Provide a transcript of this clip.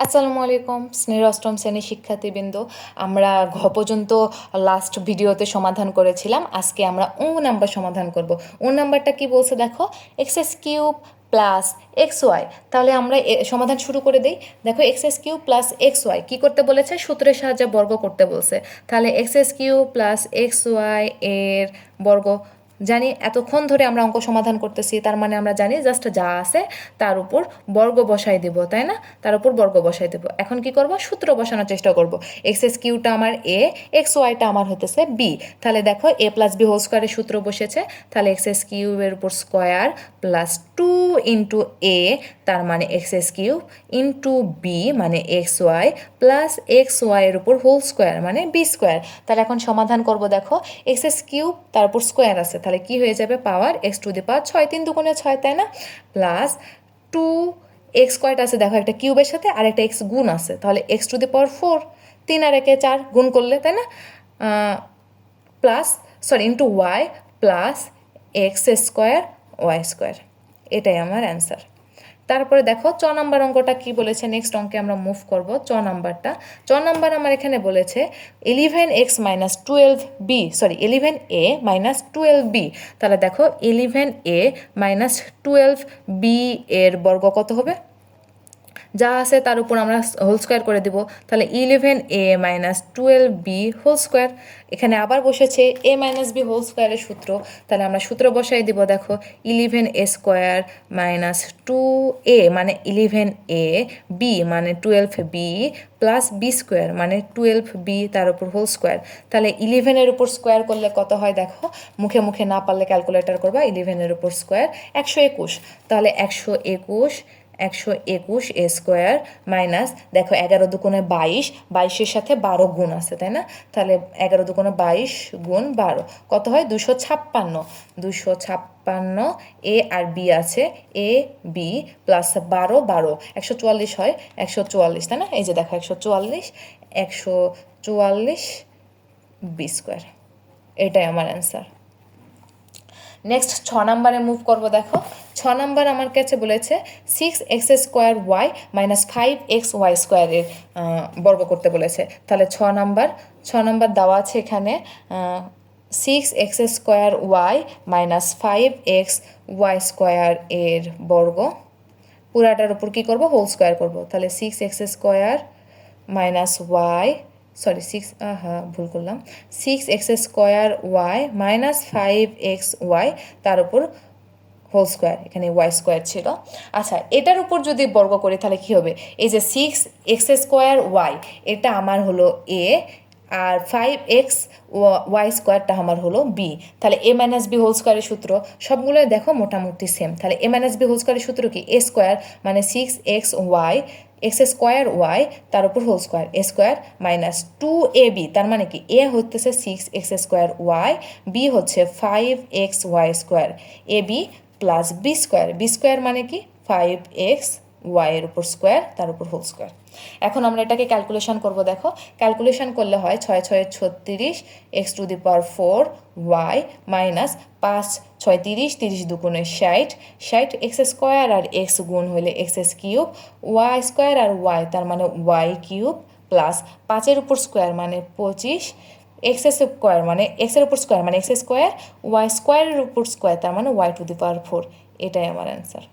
আসসালামু আলাইকুম স্নেহের অষ্টম শ্রেণীর শিক্ষার্থীবৃন্দ। আমরা ঘ পর্যন্ত লাস্ট ভিডিওতে সমাধান করেছিলাম। আজকে আমরা নাম্বার সমাধান করব। নাম্বারটা কি বলছে দেখো, x cube plus x y. তাহলে আমরা সমাধান শুরু করে দিই। দেখো x cube plus x y কী করতে বলেছে, সূত্রের সাহায্যে বর্গ করতে বলছে। তাহলে x cube plus x y এর বর্গ জানি, এতক্ষণ ধরে আমরা অঙ্ক সমাধান করতেছি, তার মানে আমরা জানি জাস্ট যা আছে তার উপর বর্গ বসাই দেব, তাই না? তার উপর বর্গ বসাই দেব। এখন কি করব, সূত্র বসানোর চেষ্টা করব। এক্স কিউটা আমার এ, এক্স ওয়াইটা আমার হতেছে বি। তাহলে দেখো এ প্লাস বি হোল স্কোয়ারের সূত্র বসেছে। তাহলে এক্স কিউবের উপর স্কোয়ার প্লাস 2 ইন্টু এ, তার মানে এক্স কিউব ইন্টু বি মানে এক্স ওয়াই প্লাস এক্স ওয়াইয়ের উপর হোল স্কোয়ার মানে বি স্কোয়ার। তাহলে এখন সমাধান করব। দেখো এক্স কিউব তার উপর স্কোয়ার আছে, তাহলে কি হয়ে যাবে, পাওয়ার এক্স টু দি পাওয়ার 6, 3 দুগুণে 6, তাই না? প্লাস 2 এক্স কয়টা আছে দেখো, একটা কিউবের সাথে আর একটা এক্স গুণ আছে, তাহলে এক্স টু দি পাওয়ার 4, 3 আর 1 4 গুণ করলে, তাই না? Plus into Y plus X square Y square. এটাই আমার অ্যান্সার। তারপরে দেখো নম্বর অঙ্কটা কি বলেছে, নেক্সট অঙ্কে আমরা মুভ করব। নাম্বারটা, নাম্বার আমার এখানে বলেছে 11x minus 12b, 11a minus 12b। তাহলে দেখো 11a মাইনাস 12b এর বর্গ কত হবে, যা আছে তার উপর আমরা হোল স্কোয়ার করে দিব। তাহলে 11a minus 12b whole square. এখানে আবার বসেছে a মাইনাস বি হোল স্কোয়ারের সূত্র, তাহলে আমরা সূত্র বসাই দিব। দেখো 11a স্কোয়ার মাইনাস 2a মানে 11a, b মানে 12b প্লাস বি স্কোয়ার মানে 12b তার উপর হোল স্কোয়ার। তাহলে 11-এর উপর স্কোয়ার করলে কত হয় দেখো, মুখে মুখে না পারলে ক্যালকুলেটর করবা। 11-এর উপর স্কোয়ার 121, তাহলে 121 এ স্কোয়ার মাইনাস দেখো 11 দুগুণে 22, 22-এর সাথে 12 গুণ আছে, তাই না? তাহলে 11 দুগুণে 22 গুণ 12 কত হয়, 256 এ আর বি আছে, এ বি প্লাস 12 144 হয়, 144, তাই না? এই যে দেখো 144 বি স্কোয়ার। এটাই আমার অ্যান্সার। নেক্সট নম্বরে মুভ করব। দেখো নম্বর আমার কাছে বলেছে 6x square Y minus 5x Y স্কোয়ারের বর্গ করতে বলেছে। তাহলে নম্বর দেওয়া আছে এখানে 6x square Y minus 5x Y square এর বর্গ, পুরাটার উপর কী করব, হোল স্কোয়ার করব। তাহলে 6x স্কোয়ার মাইনাস ওয়াই, ভুল করলাম, 6x square Y minus 5x Y তার উপর হোল স্কোয়ার, এখানে ওয়াই স্কোয়ার ছিল। আচ্ছা, এটার উপর যদি বর্গ করি তাহলে কী হবে, এই যে 6x স্কোয়ার ওয়াই এটা আমার হলো এ, আর 5x ওয়াই স্কোয়ারটা আমার হলো বি। তাহলে এ মাইনাস বি হোল স্কোয়ারের সূত্র সবগুলো দেখো মোটামুটি সেম। তাহলে এ মাইনাস বি হোল স্কোয়ারের সূত্র কি, এ স্কোয়ার মানে 6x Y x square Y তার উপর হোল স্কোয়ার, এ স্কোয়ার মাইনাস 2ab, তার মানে কি এ হচ্ছে 6x স্কোয়ার ওয়াই, বি হচ্ছে 5x Y square, A B plus B square মানে কি 5x ওয়াই এর উপর স্কোয়ার তার উপর হোল স্কোয়ার। এখন আমরা এটাকে ক্যালকুলেশন করব। দেখো ক্যালকুলেশন করলে হয় 6 6 36 X to the power 4 Y minus 5 6 30, 30 দুগুণে 60 এক্স স্কোয়ার আর এক্স গুণ হইলে এক্স কিউব, ওয়াই স্কোয়ার আর ওয়াই তার মানে ওয়াই কিউব প্লাস 5-এর উপর স্কোয়ার মানে 25, এক্স স্কোয়ার মানে এক্সের উপর স্কোয়ার মানে এক্স স্কোয়ার, ওয়াই স্কোয়ারের উপর স্কোয়ার তার মানে ওয়াই টু দি পাওয়ার 4। এটাই আমার অ্যান্সার।